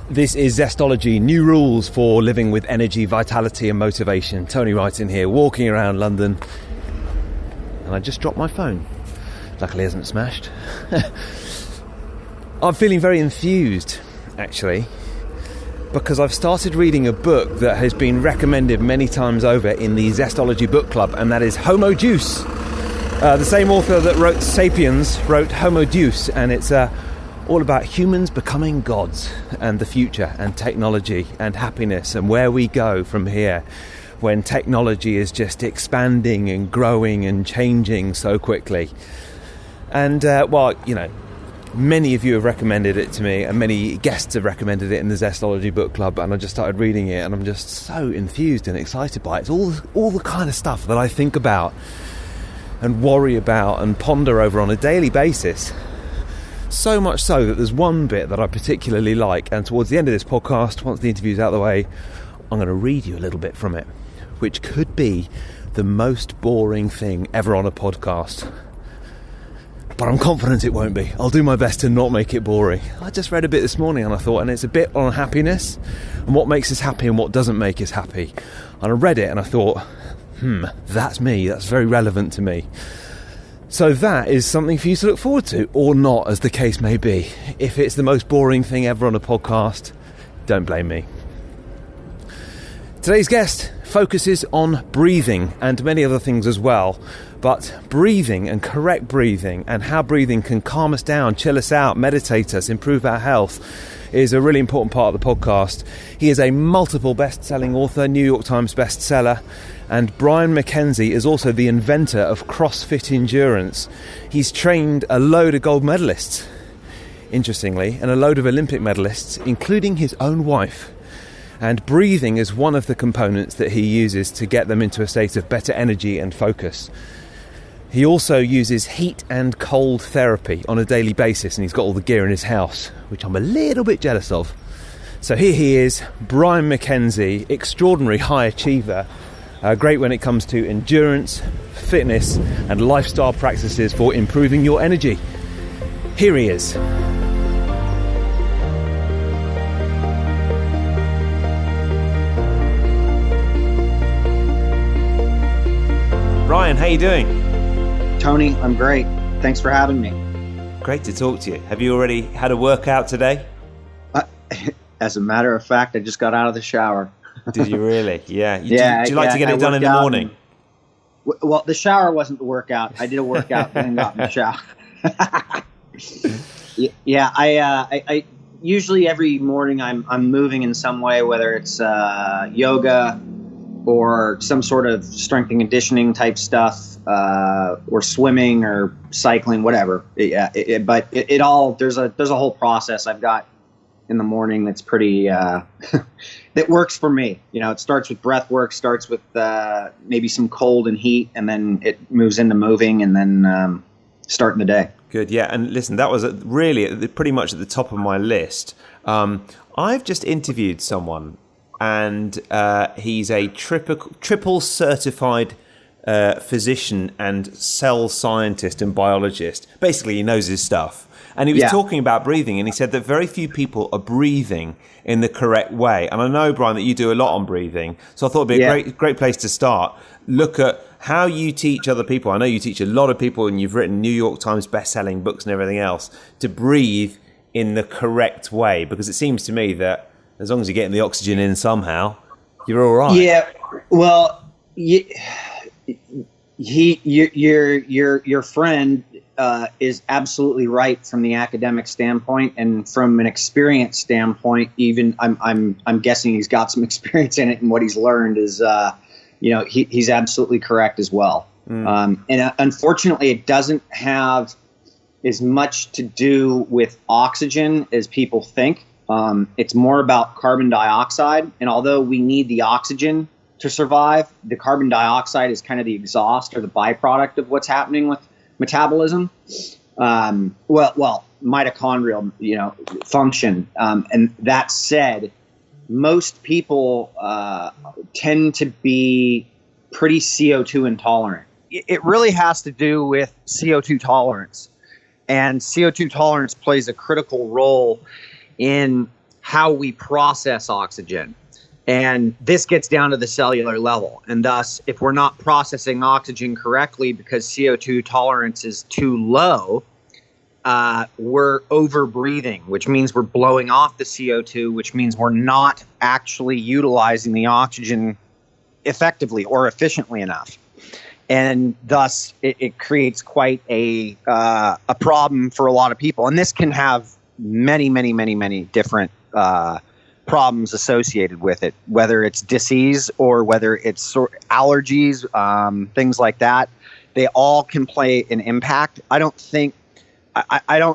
This is Zestology, new rules for living with energy, vitality and motivation. Tony Wright in here, walking around London, and I just dropped my phone. Luckily it hasn't smashed. I'm feeling very enthused, actually, because I've started reading a book that has been recommended many times over in the Zestology book club, and that is Homo Deus. The same author that wrote Sapiens wrote Homo Deus, and it's all about humans becoming gods and the future and technology and happiness and where we go from here when technology is just expanding and growing and changing so quickly. And many of you have recommended it to me, and many guests have recommended it in the Zestology book club, and I just started reading it, and I'm just so enthused and excited by it. It's all the kind of stuff that I think about and worry about and ponder over on a daily basis. So much so that there's one bit that I particularly like, and towards the end of this podcast, once the interview's out of the way, I'm going to read you a little bit from it, which could be the most boring thing ever on a podcast. But I'm confident it won't be. I'll do my best to not make it boring. I just read a bit this morning and I thought, and it's a bit on happiness and what makes us happy and what doesn't make us happy. And I read it and I thought, that's me. That's very relevant to me. So that is something for you to look forward to, or not, as the case may be. If it's the most boring thing ever on a podcast, don't blame me. Today's guest focuses on breathing and many other things as well, but breathing and correct breathing and how breathing can calm us down, chill us out, meditate us, improve our health is a really important part of the podcast. He is a multiple best-selling author, New York Times bestseller, and Brian Mackenzie is also the inventor of CrossFit endurance. He's trained a load of gold medalists, interestingly, and a load of Olympic medalists, including his own wife. And breathing is one of the components that he uses to get them into a state of better energy and focus. He also uses heat and cold therapy on a daily basis, and he's got all the gear in his house, which I'm a little bit jealous of. So here he is, Brian Mackenzie, extraordinary high achiever, great when it comes to endurance, fitness and lifestyle practices for improving your energy. Here he is. Brian, how you doing? Tony, I'm great. Thanks for having me. Great to talk to you. Have you already had a workout today? As a matter of fact, I just got out of the shower. Did you really? Yeah. Do you like to get it done in the morning? Well, the shower wasn't the workout. I did a workout and then got in the shower. I usually every morning I'm moving in some way, whether it's yoga or some sort of strength and conditioning type stuff, or swimming or cycling, whatever. But it all there's a whole process I've got in the morning that's pretty that works for me. You know, it starts with breath work, starts with maybe some cold and heat, and then it moves into moving, and then starting the day. Good, yeah. And listen, that was really pretty much at the top of my list. I've just interviewed someone, and he's a triple certified physician and cell scientist and biologist. Basically, he knows his stuff. And he was talking about breathing, and he said that very few people are breathing in the correct way. And I know, Brian, that you do a lot on breathing, so I thought it'd be a great place to start. Look at how you teach other people. I know you teach a lot of people, and you've written New York Times best-selling books and everything else, to breathe in the correct way, because it seems to me that as long as you're getting the oxygen in somehow, you're all right. Yeah, well, your friend is absolutely right from the academic standpoint, and from an experience standpoint, even I'm guessing he's got some experience in it, and what he's learned is, he's absolutely correct as well. And unfortunately, it doesn't have as much to do with oxygen as people think. It's more about carbon dioxide, and although we need the oxygen to survive, the carbon dioxide is kind of the exhaust or the byproduct of what's happening with metabolism, mitochondrial, function. And that said, most people tend to be pretty CO2 intolerant. It really has to do with CO2 tolerance, and CO2 tolerance plays a critical role in how we process oxygen. And this gets down to the cellular level. And thus, if we're not processing oxygen correctly because CO2 tolerance is too low, we're over breathing, which means we're blowing off the CO2, which means we're not actually utilizing the oxygen effectively or efficiently enough. And thus, it creates quite a problem for a lot of people. And this can have many, many, many, many different problems associated with it, whether it's disease or whether it's allergies, things like that. They all can play an impact. I don't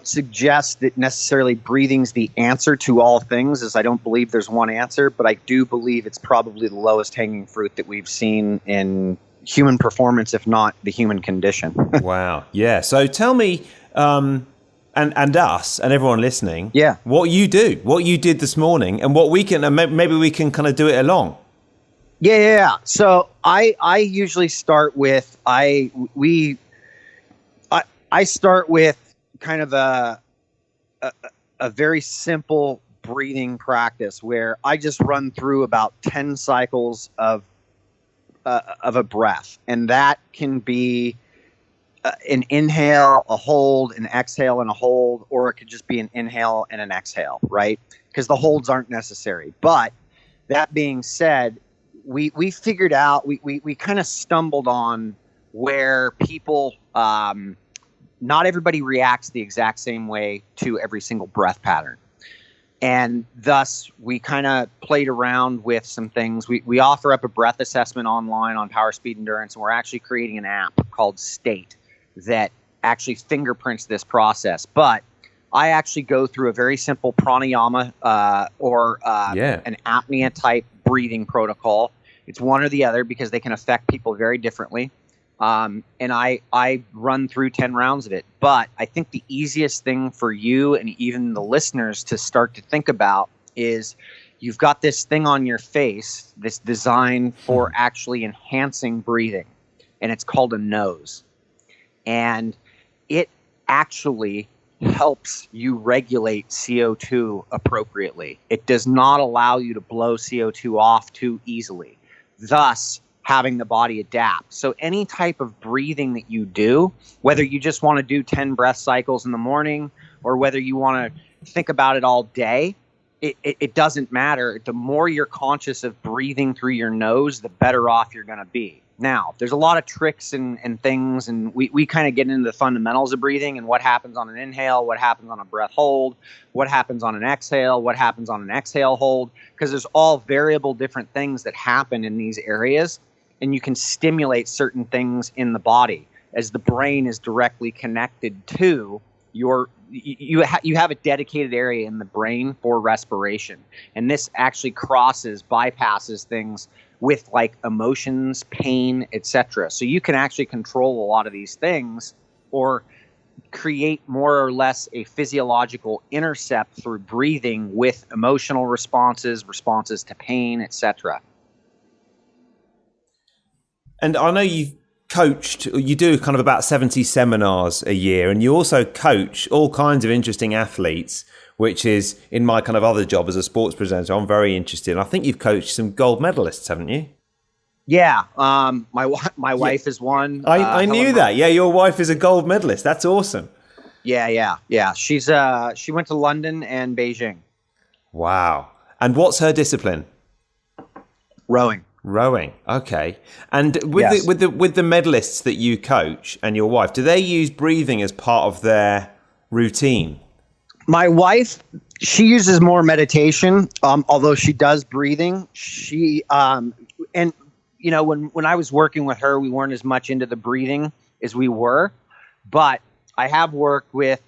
suggest that necessarily breathing's the answer to all things, as I don't believe there's one answer, but I do believe it's probably the lowest hanging fruit that we've seen in human performance, if not the human condition. Wow. Yeah. So tell me, and us and everyone listening, what you do, what you did this morning, and what we can, and maybe we can kind of do it along. Yeah. So I usually start with I start with kind of a very simple breathing practice where I just run through about 10 cycles of a breath, and that can be an inhale, a hold, an exhale, and a hold, or it could just be an inhale and an exhale, right? Because the holds aren't necessary. But that being said, we figured out, we kind of stumbled on where people, not everybody reacts the exact same way to every single breath pattern. And thus, we kind of played around with some things. We offer up a breath assessment online on Power Speed Endurance, and we're actually creating an app called State that actually fingerprints this process. But I actually go through a very simple pranayama or an apnea type breathing protocol. It's one or the other because they can affect people very differently. And I run through 10 rounds of it. But I think the easiest thing for you and even the listeners to start to think about is you've got this thing on your face, this design for actually enhancing breathing, and it's called a nose. And it actually helps you regulate CO2 appropriately. It does not allow you to blow CO2 off too easily, thus having the body adapt. So any type of breathing that you do, whether you just want to do 10 breath cycles in the morning or whether you want to think about it all day, it doesn't matter. The more you're conscious of breathing through your nose, the better off you're going to be. Now, there's a lot of tricks and things, and we kind of get into the fundamentals of breathing and what happens on an inhale, what happens on a breath hold, what happens on an exhale, what happens on an exhale hold, because there's all variable different things that happen in these areas, and you can stimulate certain things in the body as the brain is directly connected to you have a dedicated area in the brain for respiration, and this actually bypasses things with like emotions, pain, etc. So you can actually control a lot of these things or create more or less a physiological intercept through breathing with emotional responses to pain, etc. And I know you've coached, you do kind of about 70 seminars a year, and you also coach all kinds of interesting athletes, which is in my kind of other job as a sports presenter. I'm very interested. And I think you've coached some gold medalists, haven't you? Yeah. My wife is one. I knew that. Yeah, your wife is a gold medalist. That's awesome. Yeah. She went to London and Beijing. Wow. And what's her discipline? Rowing. Okay. And with the medalists that you coach and your wife, do they use breathing as part of their routine? My wife, she uses more meditation, although she does breathing. She and you know, when I was working with her, we weren't as much into the breathing as we were, but I have worked with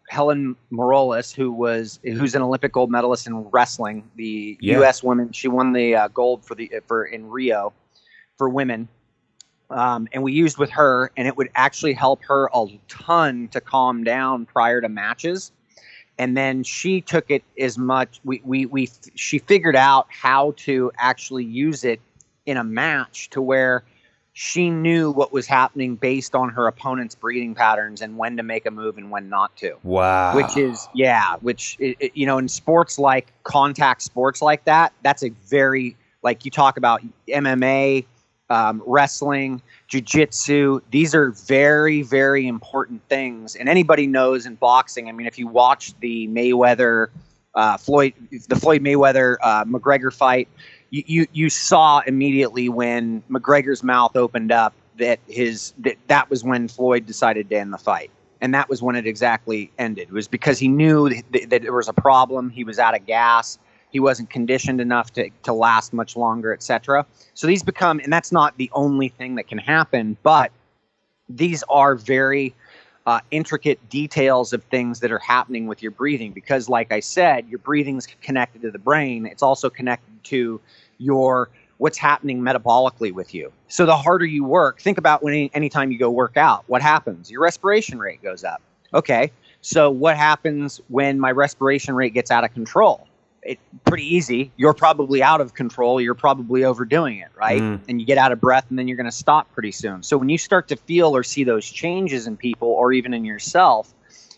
Helen Morales, who's an Olympic gold medalist in wrestling, the U.S. women. She won the gold in Rio for women, and we used with her, and it would actually help her a ton to calm down prior to matches. And then she took it as much. She figured out how to actually use it in a match to where she knew what was happening based on her opponent's breathing patterns and when to make a move and when not to. Wow. Which in sports like contact sports like that, that's a very, like you talk about MMA, wrestling, jiu-jitsu, these are very, very important things. And anybody knows in boxing, I mean, if you watch the Floyd Mayweather McGregor fight, you saw immediately when McGregor's mouth opened up that was when Floyd decided to end the fight. And that was when it exactly ended. It was because he knew that there was a problem. He was out of gas. He wasn't conditioned enough to last much longer, etc. So these become, and that's not the only thing that can happen, but these are very intricate details of things that are happening with your breathing. Because like I said, your breathing is connected to the brain. It's also connected to what's happening metabolically with you. So the harder you work, think about anytime you go work out, what happens? Your respiration rate goes up. Okay, so what happens when my respiration rate gets out of control? It's pretty easy. You're probably out of control. You're probably overdoing it, right? And you get out of breath, and then you're going to stop pretty soon. So when you start to feel or see those changes in people or even in yourself,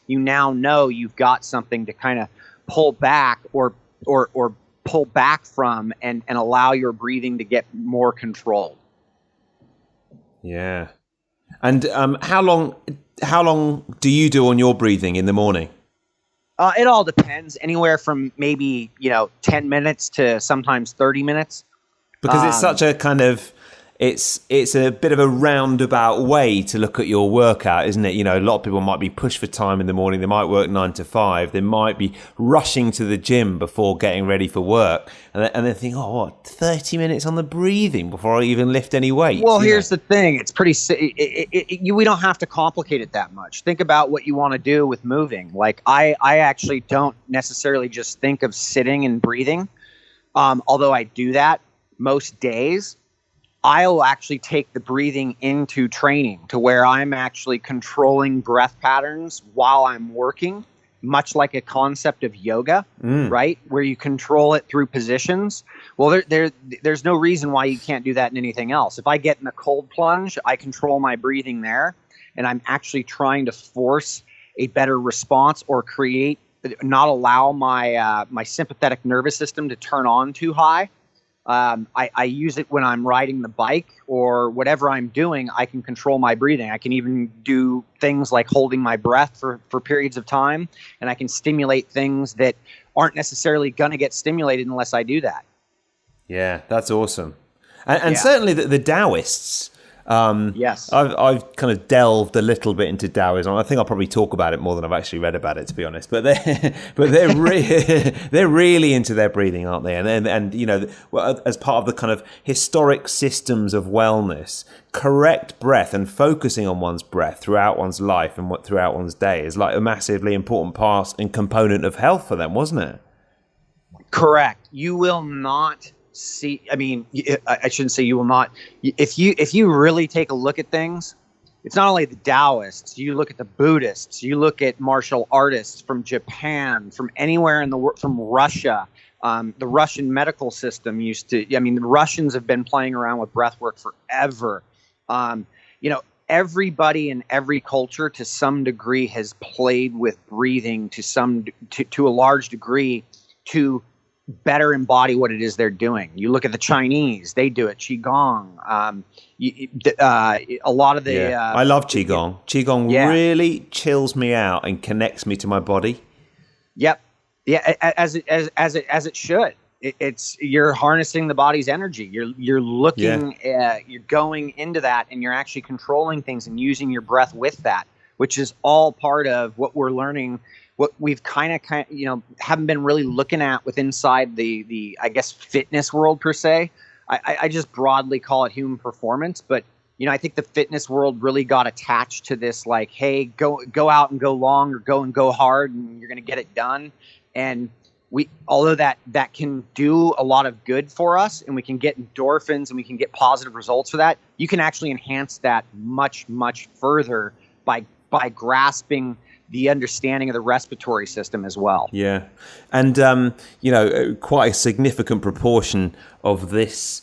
you now know you've got something to kind of pull back or pull back from and allow your breathing to get more controlled. Yeah. And how long do you do on your breathing in the morning? It all depends. Anywhere from maybe 10 minutes to sometimes 30 minutes. Because it's such a kind of it's a bit of a roundabout way to look at your workout, isn't it? A lot of people might be pushed for time in the morning. They might work 9 to 5. They might be rushing to the gym before getting ready for work, and they think, 30 minutes on the breathing before I even lift any weights. Well, here's the thing: it's pretty. We don't have to complicate it that much. Think about what you want to do with moving. Like I actually don't necessarily just think of sitting and breathing, although I do that most days. I'll actually take the breathing into training to where I'm actually controlling breath patterns while I'm working, much like a concept of yoga, right? Where you control it through positions. Well, there's no reason why you can't do that in anything else. If I get in a cold plunge, I control my breathing there, and I'm actually trying to force a better response or not allow my sympathetic nervous system to turn on too high. I use it when I'm riding the bike or whatever I'm doing. I can control my breathing. I can even do things like holding my breath for periods of time, and I can stimulate things that aren't necessarily going to get stimulated unless I do that. Yeah, that's awesome. And certainly the Taoists. Yes, I've kind of delved a little bit into Taoism. I think I'll probably talk about it more than I've actually read about it, to be honest. But they're really into their breathing, aren't they? And as part of the kind of historic systems of wellness, correct breath and focusing on one's breath throughout one's life and throughout one's day is like a massively important part and component of health for them, wasn't it? Correct. You will not see, I shouldn't say you will not. If you really take a look at things, it's not only the Taoists. You look at the Buddhists. You look at martial artists from Japan, from anywhere in the world, from Russia. The Russian medical system the Russians have been playing around with breath work forever. Everybody in every culture to some degree has played with breathing to a large degree to better embody what it is they're doing. You look at the Chinese; they do it. Qigong. A lot of the. I love Qigong. Qigong really chills me out and connects me to my body. Yep. Yeah, as it should. You're harnessing the body's energy. You're looking. You're going into that, and you're actually controlling things and using your breath with that, which is all part of what we're learning. What we've kind of haven't been really looking at with inside the I guess fitness world per se. I just broadly call it human performance, but I think the fitness world really got attached to this like, hey, go out and go long or go hard and you're going to get it done. And although that can do a lot of good for us and we can get endorphins and we can get positive results for that, you can actually enhance that much, much further by grasping the understanding of the respiratory system as well. Yeah. And, quite a significant proportion of this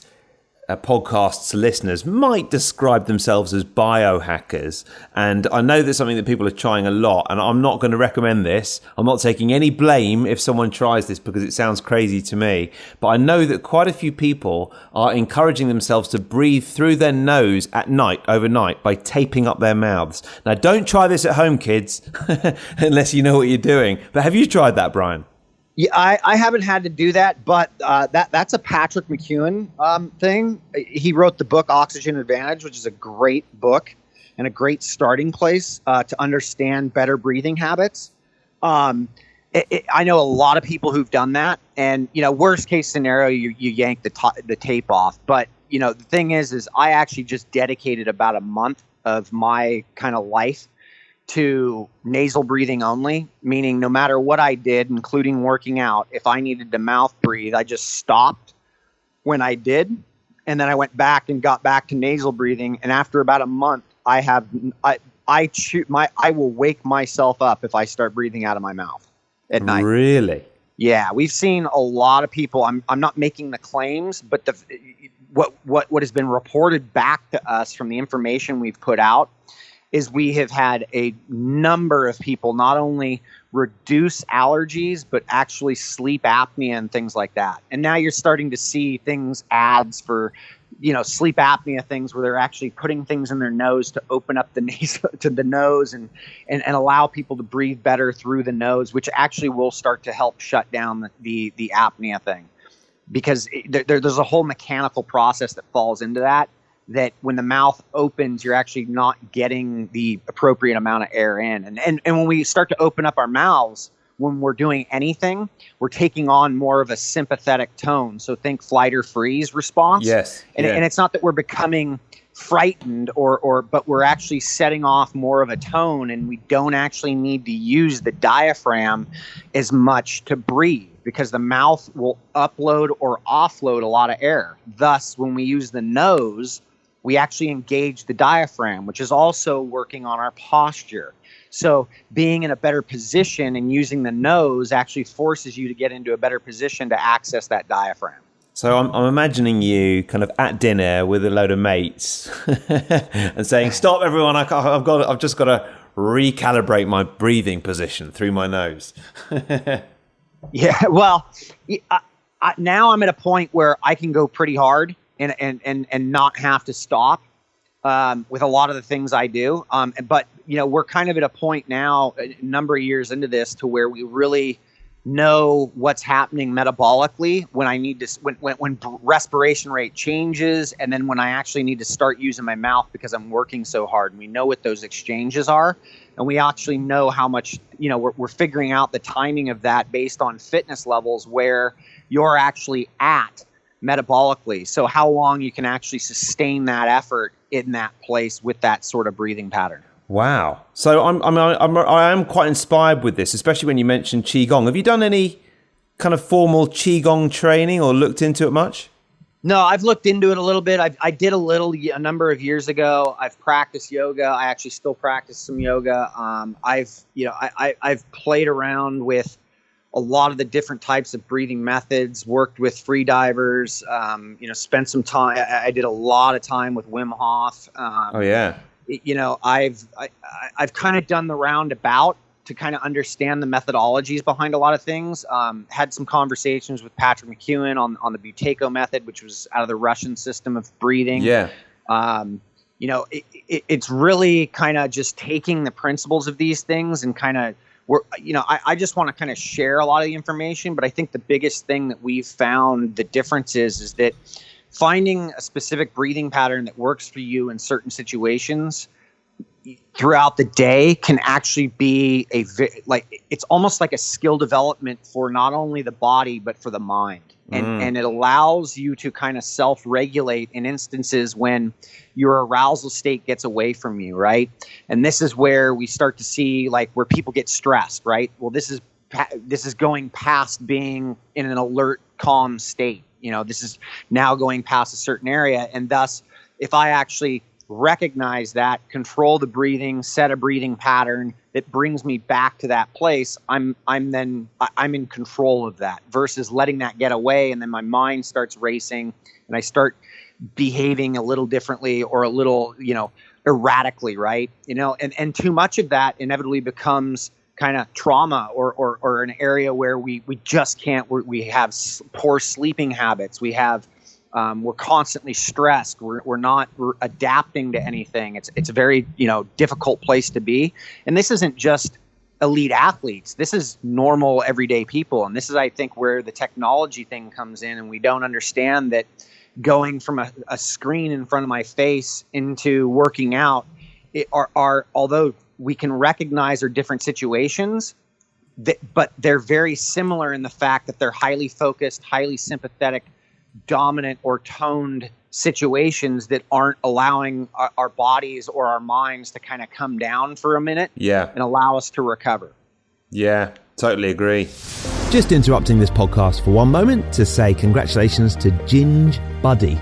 podcast's listeners might describe themselves as biohackers. And I know that's something that people are trying a lot, and I'm not going to recommend this. I'm not taking any blame if someone tries this because it sounds crazy to me. But I know that quite a few people are encouraging themselves to breathe through their nose at night, overnight, by taping up their mouths. Now, don't try this at home, kids, unless you know what you're doing. But have you tried that, Brian? Yeah, I haven't had to do that, but that's a Patrick McKeown thing. He wrote the book Oxygen Advantage, which is a great book and a great starting place to understand better breathing habits. I know a lot of people who've done that, and worst case scenario, you yank the tape off. But the thing is I actually just dedicated about a month of my kind of life to nasal breathing only, meaning no matter what I did, including working out, if I needed to mouth breathe, I just stopped when I did. And then I went back and got back to nasal breathing. And after about a month, I will wake myself up if I start breathing out of my mouth at night. Really? Yeah. We've seen a lot of people. I'm not making the claims, but what has been reported back to us from the information we've put out is we have had a number of people not only reduce allergies, but actually sleep apnea and things like that. And now you're starting to see ads for, sleep apnea things where they're actually putting things in their nose to open up the nose and allow people to breathe better through the nose, which actually will start to help shut down the apnea thing. Because there's a whole mechanical process that falls into that when the mouth opens, you're actually not getting the appropriate amount of air in. And when we start to open up our mouths, when we're doing anything, we're taking on more of a sympathetic tone. So think flight or freeze response. Yes. And it's not that we're becoming frightened but we're actually setting off more of a tone, and we don't actually need to use the diaphragm as much to breathe, because the mouth will upload or offload a lot of air. Thus, when we use the nose, we actually engage the diaphragm, which is also working on our posture. So being in a better position and using the nose actually forces you to get into a better position to access that diaphragm. So I'm imagining you kind of at dinner with a load of mates and saying, "Stop, everyone! I've just got to recalibrate my breathing position through my nose." Yeah, well, now I'm at a point where I can go pretty hard and not have to stop with a lot of the things I do. But we're kind of at a point now, a number of years into this, to where we really know what's happening metabolically when I need to, when respiration rate changes, and then when I actually need to start using my mouth because I'm working so hard. And we know what those exchanges are, and we actually know how much, we're figuring out the timing of that based on fitness levels where you're actually at metabolically. So how long you can actually sustain that effort in that place with that sort of breathing pattern. Wow. So I am quite inspired with this, especially when you mentioned Qigong. Have you done any kind of formal Qigong training or looked into it much? No, I've looked into it a little bit. I did a number of years ago. I've practiced yoga. I actually still practice some yoga. I've played around with a lot of the different types of breathing methods, worked with free divers, spent some time. I did a lot of time with Wim Hof. Oh yeah. I've kind of done the roundabout to kind of understand the methodologies behind a lot of things. Had some conversations with Patrick McKeown on the Buteyko method, which was out of the Russian system of breathing. Yeah. It's really kind of just taking the principles of these things and kind of, I just want to kind of share a lot of the information, but I think the biggest thing that we've found the difference is that finding a specific breathing pattern that works for you in certain situations throughout the day can actually be it's almost like a skill development for not only the body, but for the mind. And it allows you to kind of self-regulate in instances when your arousal state gets away from you, right? And this is where we start to see where people get stressed, right? Well, this is going past being in an alert, calm state. This is now going past a certain area. And thus, if I actually recognize that, control the breathing, set a breathing pattern that brings me back to that place, I'm in control of that, versus letting that get away. And then my mind starts racing and I start behaving a little differently or a little, erratically, right? And too much of that inevitably becomes kind of trauma or an area where we just can't, we have poor sleeping habits. We're constantly stressed. We're adapting to anything. It's a very, difficult place to be. And this isn't just elite athletes. This is normal everyday people. And this is, I think, where the technology thing comes in. And we don't understand that going from a screen in front of my face into working out although we can recognize are different situations, but they're very similar in the fact that they're highly focused, highly sympathetic, dominant or toned situations that aren't allowing our bodies or our minds to kind of come down for a minute and allow us to recover. Yeah, totally agree. Just interrupting this podcast for one moment to say congratulations to Ginge Buddy.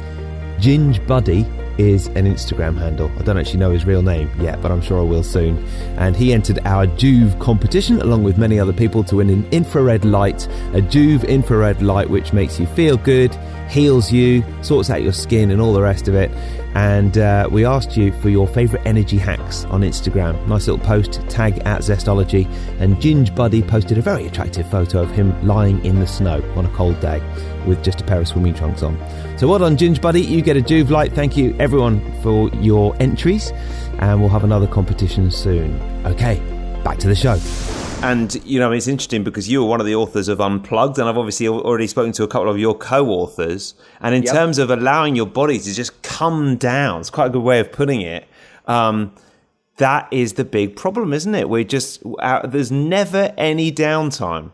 Ginge Buddy is an Instagram handle. I don't actually know his real name yet, but I'm sure I will soon. And he entered our Joovv competition along with many other people to win an infrared light, a Joovv infrared light which makes you feel good, heals you, sorts out your skin and all the rest of it. And we asked you for your favourite energy hacks on Instagram. Nice little post, tag @Zestology. And Ginge Buddy posted a very attractive photo of him lying in the snow on a cold day with just a pair of swimming trunks on. So well done, Ginge Buddy. You get a Joovv light. Thank you, everyone, for your entries. And we'll have another competition soon. Okay, back to the show. And, it's interesting because you were one of the authors of Unplugged, and I've obviously already spoken to a couple of your co-authors. And in terms of allowing your body to just come down, it's quite a good way of putting it. That is the big problem, isn't it? There's never any downtime.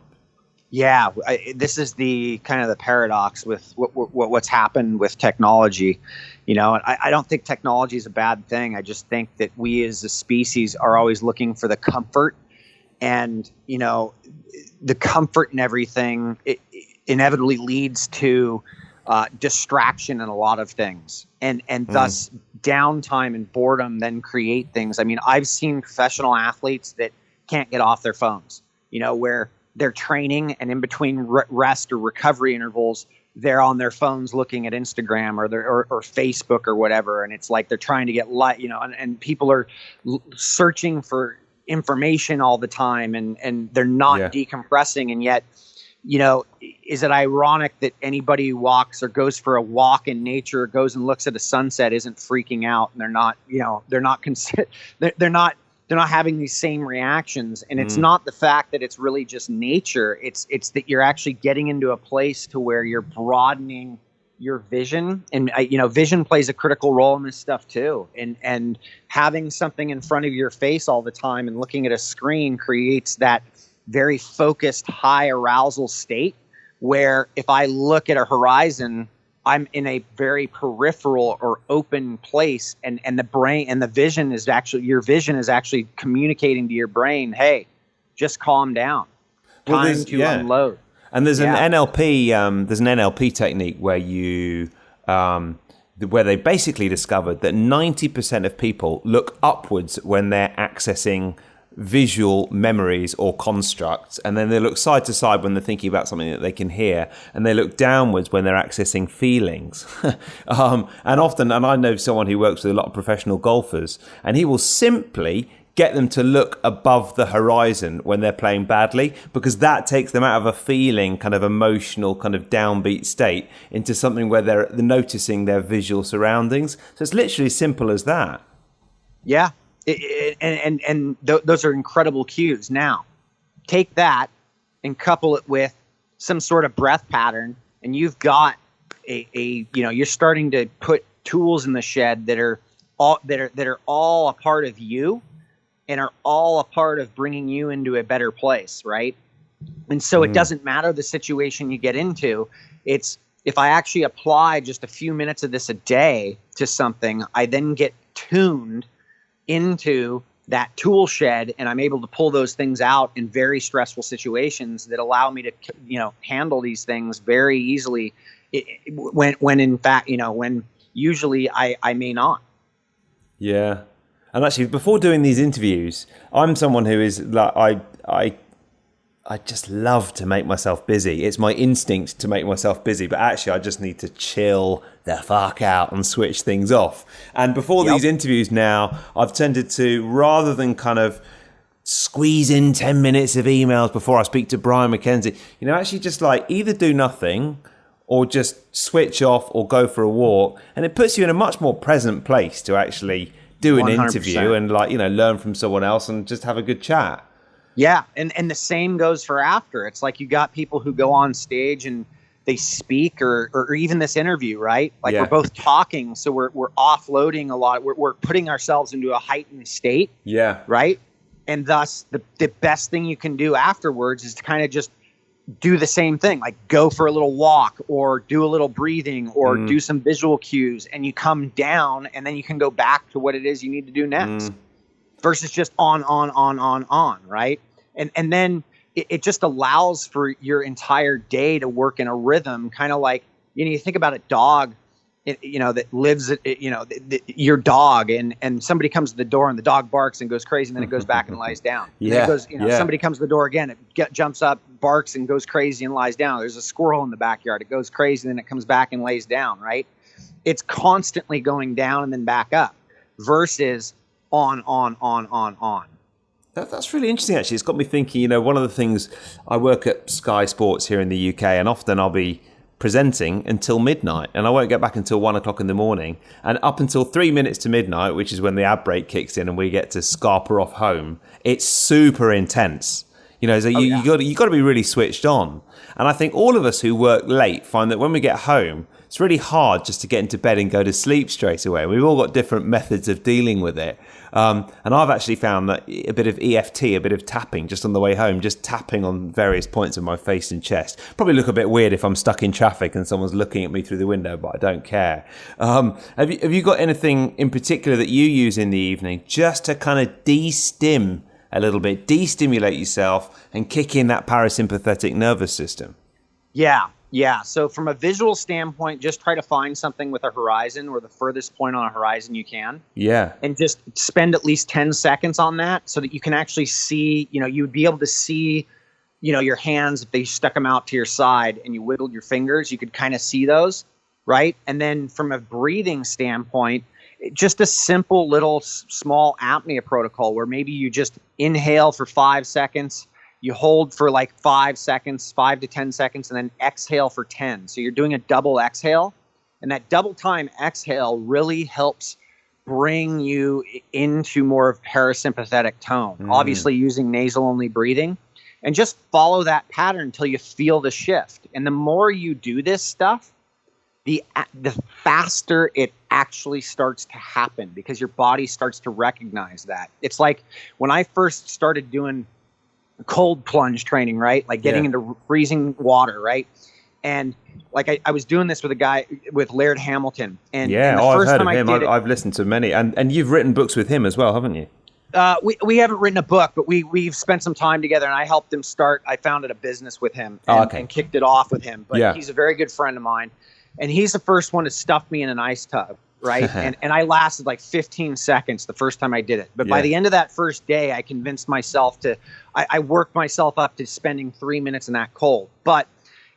Yeah, this is the kind of the paradox with what's happened with technology. And I don't think technology is a bad thing. I just think that we as a species are always looking for the comfort. And, the comfort in everything, it inevitably leads to distraction in a lot of things. And thus downtime and boredom then create things. I mean, I've seen professional athletes that can't get off their phones, where they're training and in between rest or recovery intervals, they're on their phones looking at Instagram or Facebook or whatever. And it's like they're trying to get and people are searching for information all the time and they're not decompressing. And yet, is it ironic that anybody who walks or goes for a walk in nature or goes and looks at a sunset isn't freaking out, and they're not having these same reactions. And it's not the fact that it's really just nature. It's that you're actually getting into a place to where you're broadening your vision, and vision plays a critical role in this stuff too. And having something in front of your face all the time and looking at a screen creates that very focused, high arousal state where if I look at a horizon, I'm in a very peripheral or open place, and the brain and your vision is actually communicating to your brain, hey, just calm down. Time to unload. And there's an NLP technique where where they basically discovered that 90% of people look upwards when they're accessing visual memories or constructs, and then they look side to side when they're thinking about something that they can hear, and they look downwards when they're accessing feelings. And often, and I know someone who works with a lot of professional golfers, and he will simply get them to look above the horizon when they're playing badly, because that takes them out of a feeling, kind of emotional, kind of downbeat state into something where they're noticing their visual surroundings. So it's literally as simple as that. Yeah. Those are incredible cues. Now, take that and couple it with some sort of breath pattern, and you've got you're starting to put tools in the shed that are all a part of you and are all a part of bringing you into a better place, right? And so it doesn't matter the situation you get into. It's if I actually apply just a few minutes of this a day to something, I then get tuned into that tool shed, and I'm able to pull those things out in very stressful situations that allow me to, handle these things very easily. When in fact, when usually I may not. Yeah. And actually, before doing these interviews, I'm someone who is like, I just love to make myself busy. It's my instinct to make myself busy, but actually I just need to chill the fuck out and switch things off. And before these interviews now, I've tended to, rather than kind of squeeze in 10 minutes of emails before I speak to Brian Mackenzie, actually just like either do nothing or just switch off or go for a walk. And it puts you in a much more present place to actually do an 100%. Interview and learn from someone else and just have a good chat. Yeah. And the same goes for after. It's like you got people who go on stage and they speak or even this interview, right? Like we're both talking. So we're offloading a lot. We're putting ourselves into a heightened state. Yeah. Right. And thus the best thing you can do afterwards is to kind of just do the same thing, like go for a little walk or do a little breathing or do some visual cues, and you come down and then you can go back to what it is you need to do next versus just on, right? And then it just allows for your entire day to work in a rhythm, kind of like, you think about a dog, that lives, your dog, and somebody comes to the door and the dog barks and goes crazy, and then it goes back and lies down. And then it goes, somebody comes to the door again, it jumps up, barks and goes crazy and lies down. There's a squirrel in the backyard. It goes crazy, and then it comes back and lays down, right? It's constantly going down and then back up versus on. That's really interesting, actually. It's got me thinking, one of the things, I work at Sky Sports here in the UK, and often I'll be presenting until midnight, and I won't get back until 1 o'clock in the morning, and up until 3 minutes to midnight, which is when the ad break kicks in and we get to scarper off home, it's super intense. So you got to be really switched on. And I think all of us who work late find that when we get home, it's really hard just to get into bed and go to sleep straight away. We've all got different methods of dealing with it. And I've actually found that a bit of EFT, a bit of tapping just on the way home, just tapping on various points of my face and chest. Probably look a bit weird if I'm stuck in traffic and someone's looking at me through the window, but I don't care. Have you got anything in particular that you use in the evening just to kind of de-stim a little bit, de-stimulate yourself and kick in that parasympathetic nervous system? Yeah. So from a visual standpoint, just try to find something with a horizon or the furthest point on a horizon you can. Yeah. And just spend at least 10 seconds on that so that you can actually see, you would be able to see, your hands, if they stuck them out to your side and you wiggled your fingers, you could kind of see those, right? And then from a breathing standpoint, just a simple little small apnea protocol where maybe you just inhale for 5 seconds, you hold for like 5 seconds, 5 to 10 seconds, and then exhale for 10. So you're doing a double exhale. And that double time exhale really helps bring you into more of parasympathetic tone, obviously using nasal only breathing. And just follow that pattern until you feel the shift. And the more you do this stuff, the faster it actually starts to happen because your body starts to recognize that. It's like when I first started doing cold plunge training, right? Like getting into freezing water, right? And like I was doing this with a guy, with Laird Hamilton. And the first I've heard time of him. I've listened to many. And you've written books with him as well, haven't you? We haven't written a book, but we've spent some time together, and I helped him start. I founded a business with him and kicked it off with him. But he's a very good friend of mine. And he's the first one to stuff me in an ice tub, right? and I lasted like 15 seconds the first time I did it. But by the end of that first day, I convinced myself I worked myself up to spending 3 minutes in that cold. But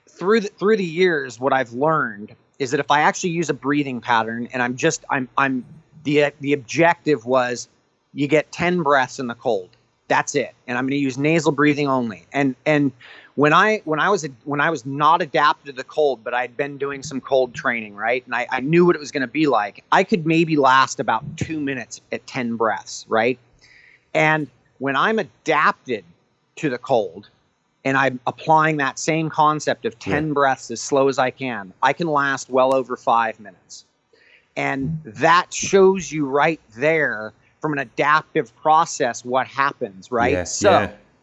through the years, what I've learned is that if I actually use a breathing pattern, and the objective was you get 10 breaths in the cold. That's it. And I'm going to use nasal breathing only. And when I was not adapted to the cold, but I'd been doing some cold training, right? And I knew what it was going to be like. I could maybe last about 2 minutes at 10 breaths, right? And when I'm adapted to the cold and I'm applying that same concept of 10 breaths as slow as I can last well over 5 minutes. And that shows you right there from an adaptive process what happens, right?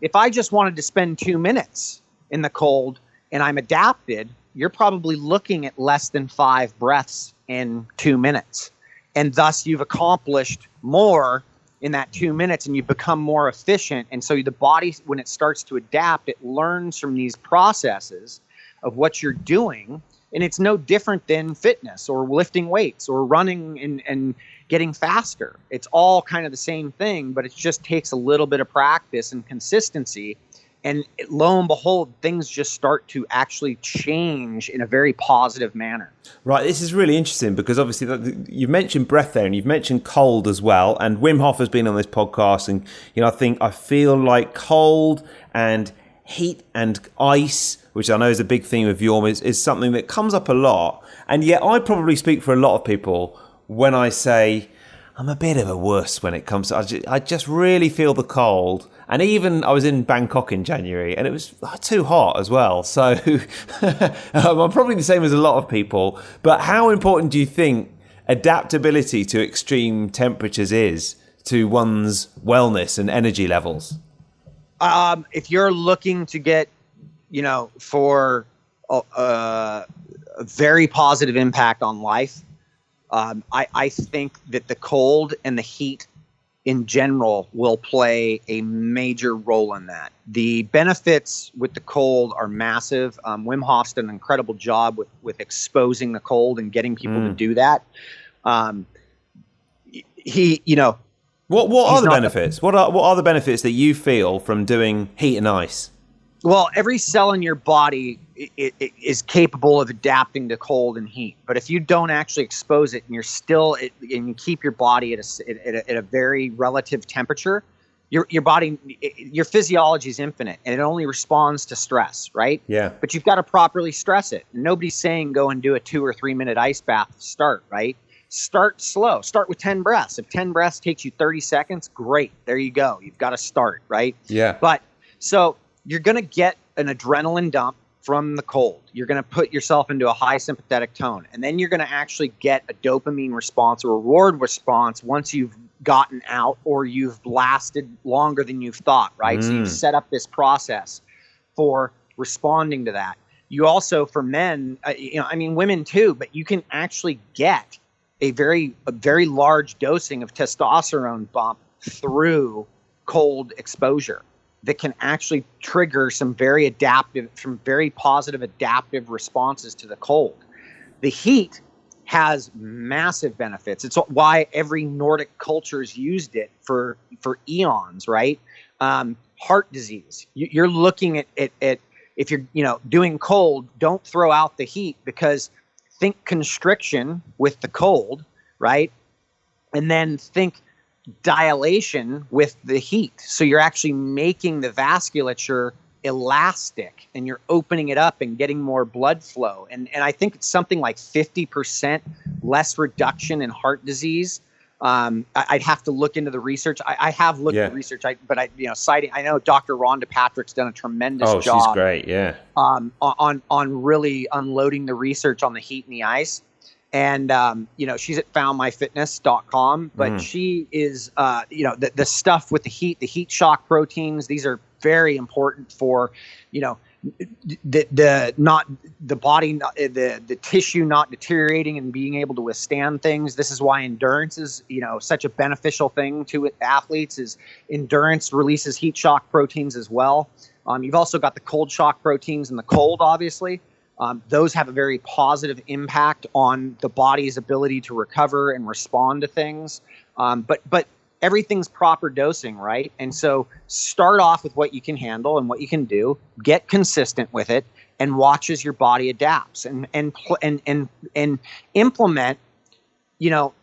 If I just wanted to spend 2 minutes in the cold and I'm adapted, you're probably looking at less than 5 breaths in 2 minutes. And thus you've accomplished more in that 2 minutes and you become more efficient. And so the body, when it starts to adapt, it learns from these processes of what you're doing. And it's no different than fitness or lifting weights or running and getting faster. It's all kind of the same thing, but it just takes a little bit of practice and consistency. And lo and behold, things just start to actually change in a very positive manner. Right, this is really interesting because obviously you've mentioned breath there and you've mentioned cold as well. And Wim Hof has been on this podcast, and I feel like cold and heat and ice, which I know is a big theme of yours, is something that comes up a lot. And yet I probably speak for a lot of people when I say I'm a bit of a wuss when it comes to, I just really feel the cold. And even I was in Bangkok in January and it was too hot as well. So I'm probably the same as a lot of people. But how important do you think adaptability to extreme temperatures is to one's wellness and energy levels? If you're looking to get, for a very positive impact on life, I think that the cold and the heat in general will play a major role in that. The benefits with the cold are massive. Wim Hof's done an incredible job with exposing the cold and getting people to do that. What are the benefits? What are the benefits that you feel from doing heat and ice? Well, every cell in your body is capable of adapting to cold and heat. But if you don't actually expose it and and you keep your body at a very relative temperature, your body, your physiology is infinite and it only responds to stress, right? Yeah. But you've got to properly stress it. Nobody's saying go and do a 2 or 3 minute ice bath to start, right? Start slow. Start with 10 breaths. If 10 breaths takes you 30 seconds, great. There you go. You've got to start, right? Yeah. But so you're going to get an adrenaline dump from the cold. You're going to put yourself into a high sympathetic tone. And then you're going to actually get a dopamine response or reward response once you've gotten out or you've lasted longer than you've thought, right? So you've set up this process for responding to that. You also, for men, women too, but you can actually get a very large dosing of testosterone bump through cold exposure that can actually trigger some very positive adaptive responses to the cold. The heat has massive benefits. It's why every Nordic culture's used it for eons, right? Heart disease. You're looking at if you're doing cold, don't throw out the heat, because think constriction with the cold, right? And then think dilation with the heat. So you're actually making the vasculature elastic and you're opening it up and getting more blood flow. And I think it's something like 50% less reduction in heart disease. I'd have to look into the research. I have looked at research, but I know Dr. Rhonda Patrick's done a tremendous job. Oh, she's great. Yeah. On really unloading the research on the heat and the ice. And, she's at foundmyfitness.com, but she is, the stuff with the heat shock proteins, these are very important for, the body, the tissue not deteriorating and being able to withstand things. This is why endurance is, such a beneficial thing to athletes. Is endurance releases heat shock proteins as well. You've also got the cold shock proteins in the cold, obviously. Those have a very positive impact on the body's ability to recover and respond to things. But everything's proper dosing, right? And so start off with what you can handle and what you can do, get consistent with it, and watch as your body adapts and implement,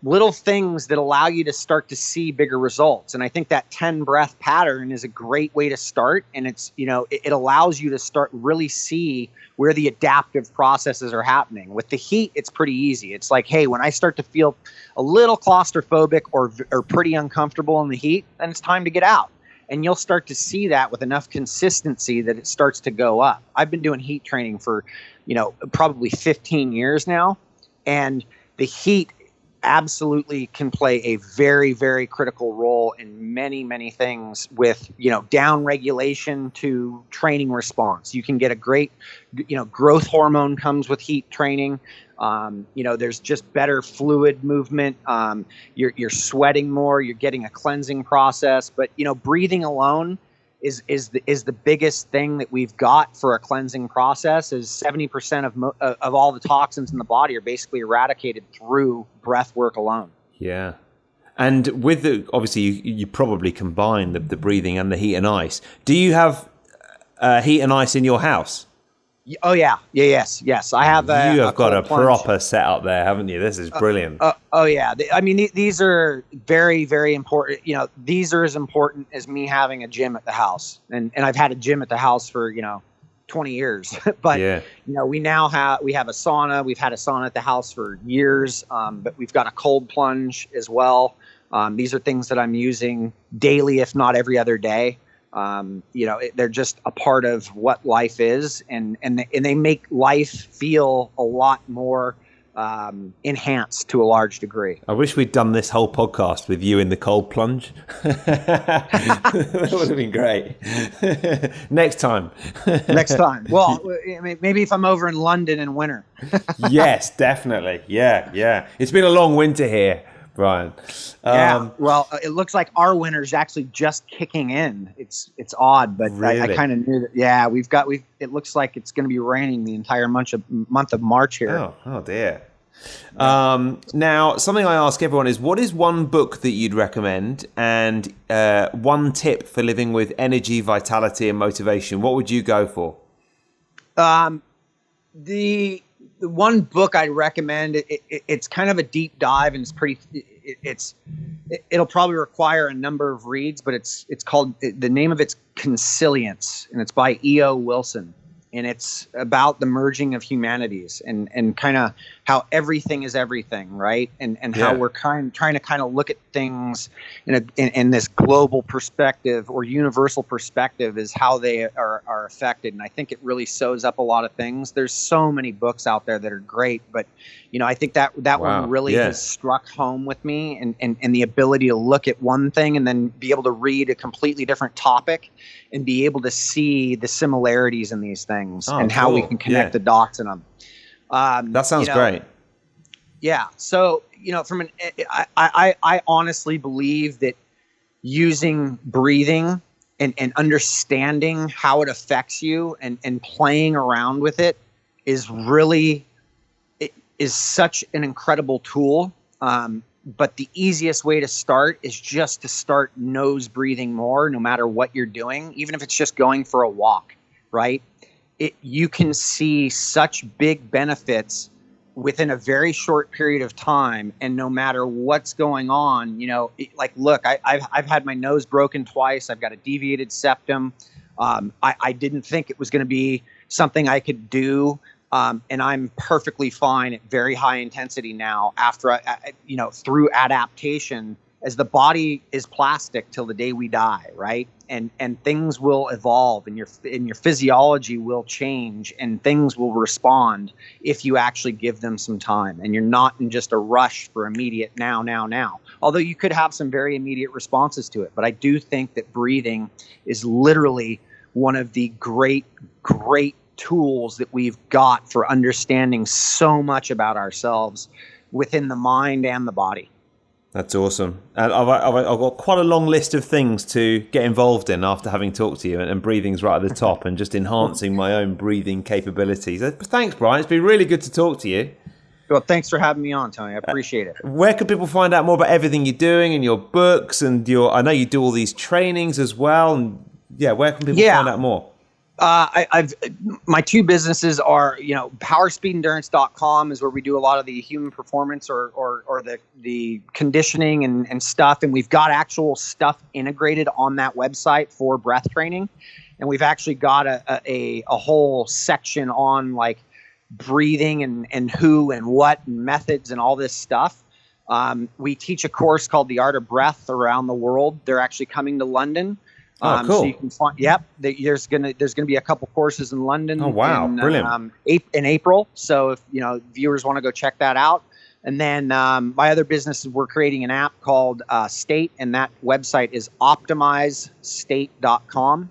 little things that allow you to start to see bigger results. And I think that 10 breath pattern is a great way to start. And it's, it allows you to start really see where the adaptive processes are happening. With the heat, it's pretty easy. It's like, hey, when I start to feel a little claustrophobic or pretty uncomfortable in the heat, then it's time to get out. And you'll start to see that with enough consistency that it starts to go up. I've been doing heat training for, probably 15 years now. And the heat absolutely can play a very, very critical role in many, many things, with, down regulation to training response. You can get a great, growth hormone comes with heat training. There's just better fluid movement. You're sweating more, you're getting a cleansing process, but, breathing alone is the biggest thing that we've got for a cleansing process. Is 70% of all the toxins in the body are basically eradicated through breath work alone. Yeah. And with obviously you probably combine the breathing and the heat and ice. Do you have heat and ice in your house? Oh yeah, yes. I have. You have got a cold plunge. proper setup there, haven't you? This is brilliant. Oh yeah. I mean, these are very, very important. These are as important as me having a gym at the house, and I've had a gym at the house for 20 years. But we have a sauna. We've had a sauna at the house for years, but we've got a cold plunge as well. These are things that I'm using daily, if not every other day. They're just a part of what life is, and they make life feel a lot more enhanced to a large degree. I wish we'd done this whole podcast with you in the cold plunge. That would have been great. Next time. Well, maybe if I'm over in London in winter. Yes, definitely. Yeah. It's been a long winter here, Brian. Well, it looks like our winter's actually just kicking in. It's odd, but really? I kind of knew that. Yeah, it looks like it's going to be raining the entire month of March here. Oh dear. Now, something I ask everyone is, what is one book that you'd recommend, and one tip for living with energy, vitality, and motivation? What would you go for? The one book I'd recommend, it's kind of a deep dive, and it'll probably require a number of reads, but it's called, the name of it's Consilience, and it's by E.O. Wilson. And it's about the merging of humanities and kind of how everything is everything, right? And how we're trying to kind of look at things in this global perspective or universal perspective is how they are affected. And I think it really sews up a lot of things. There's so many books out there that are great, but I think that one really has struck home with me, and the ability to look at one thing and then be able to read a completely different topic and be able to see the similarities in these things and how we can connect the dots in them. That sounds great. Yeah. So, I honestly believe that using breathing and understanding how it affects you and playing around with it is such an incredible tool. But the easiest way to start is just to start nose breathing more, no matter what you're doing, even if it's just going for a walk, right? You can see such big benefits within a very short period of time. And no matter what's going on, look, I've had my nose broken twice. I've got a deviated septum. I didn't think it was going to be something I could do. And I'm perfectly fine at very high intensity now after, through adaptation, as the body is plastic till the day we die, right? And things will evolve, and your physiology will change, and things will respond if you actually give them some time, and you're not in just a rush for immediate now. Although you could have some very immediate responses to it. But I do think that breathing is literally one of the great tools that we've got for understanding so much about ourselves within the mind and the body. That's awesome. And I've got quite a long list of things to get involved in after having talked to you, and breathing's right at the top, and just enhancing my own breathing capabilities. Thanks, Brian. It's been really good to talk to you. Well, thanks for having me on, Tony. I appreciate it. Where can people find out more about everything you're doing and your books and I know you do all these trainings as well. And where can people find out more? My two businesses are, powerspeedendurance.com is where we do a lot of the human performance or the conditioning and stuff. And we've got actual stuff integrated on that website for breath training. And we've actually got a whole section on like breathing and who and what and methods and all this stuff. We teach a course called The Art of Breath around the world. They're actually coming to London. Cool. So you can find, there's gonna be a couple courses in London. Oh wow, brilliant! In April. So if viewers want to go check that out, and then my other business is we're creating an app called State, and that website is optimizestate.com,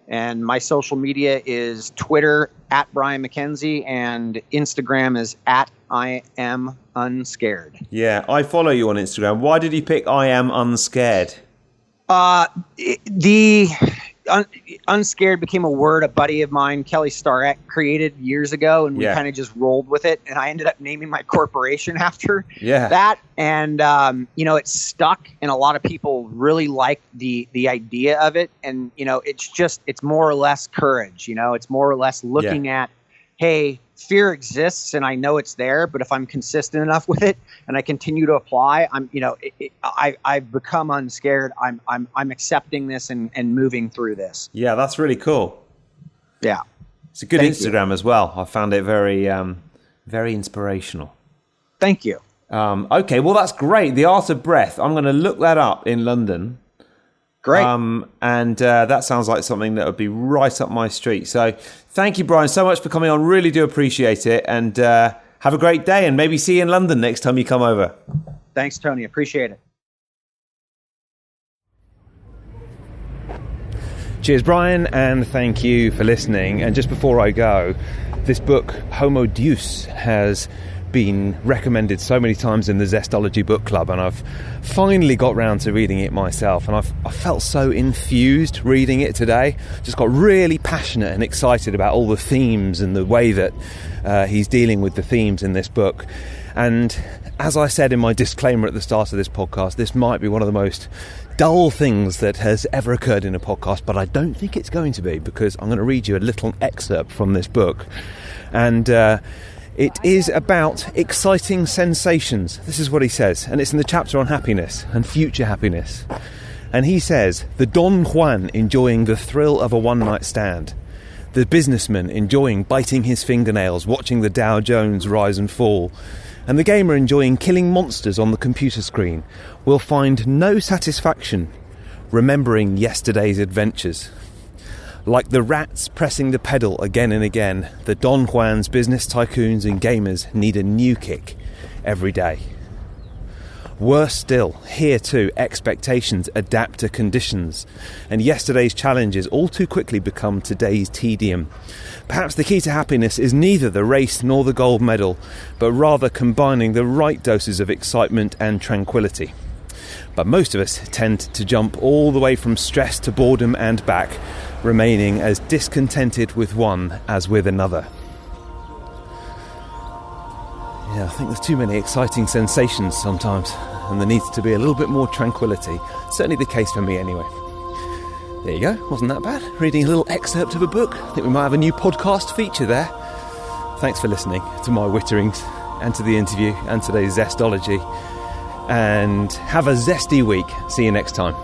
and my social media is Twitter at Brian Mackenzie, and Instagram is at I am unscared. Yeah, I follow you on Instagram. Why did you pick I am unscared? unscared became a word a buddy of mine, Kelly Starrett, created years ago, and we kind of just rolled with it. And I ended up naming my corporation after that. And it stuck, and a lot of people really like the idea of it. And it's more or less courage. It's more or less looking at, hey, fear exists, and I know it's there, but if I'm consistent enough with it and I continue to apply, I've become unscared. I'm accepting this and moving through this. Yeah, that's really cool. Yeah, it's a good Instagram as well. I found it very, very inspirational. Thank you. Okay, well that's great. The Art of Breath. I'm going to look that up in London. Great. And that sounds like something that would be right up my street. So thank you, Brian, so much for coming on. Really do appreciate it. And have a great day, and maybe see you in London next time you come over. Thanks, Tony. Appreciate it. Cheers, Brian, and thank you for listening. And just before I go, this book, Homo Deus, has been recommended so many times in the Zestology book club, and I've finally got round to reading it myself, and I felt so infused reading it today. Just got really passionate and excited about all the themes and the way that he's dealing with the themes in this book. And as I said in my disclaimer at the start of this podcast, this might be one of the most dull things that has ever occurred in a podcast, but I don't think it's going to be, because I'm going to read you a little excerpt from this book. And it is about exciting sensations. This is what he says, and it's in the chapter on happiness and future happiness. And he says, the Don Juan enjoying the thrill of a one-night stand, the businessman enjoying biting his fingernails, watching the Dow Jones rise and fall, and the gamer enjoying killing monsters on the computer screen will find no satisfaction remembering yesterday's adventures. Like the rats pressing the pedal again and again, the Don Juans, business tycoons and gamers need a new kick every day. Worse still, here too, expectations adapt to conditions, and yesterday's challenges all too quickly become today's tedium. Perhaps the key to happiness is neither the race nor the gold medal, but rather combining the right doses of excitement and tranquility. But most of us tend to jump all the way from stress to boredom and back, remaining as discontented with one as with another. Yeah, I think there's too many exciting sensations sometimes, and there needs to be a little bit more tranquility. Certainly the case for me anyway. There you go, wasn't that bad? Reading a little excerpt of a book. I think we might have a new podcast feature there. Thanks for listening to my witterings and to the interview and today's Zestology. And have a zesty week. See you next time.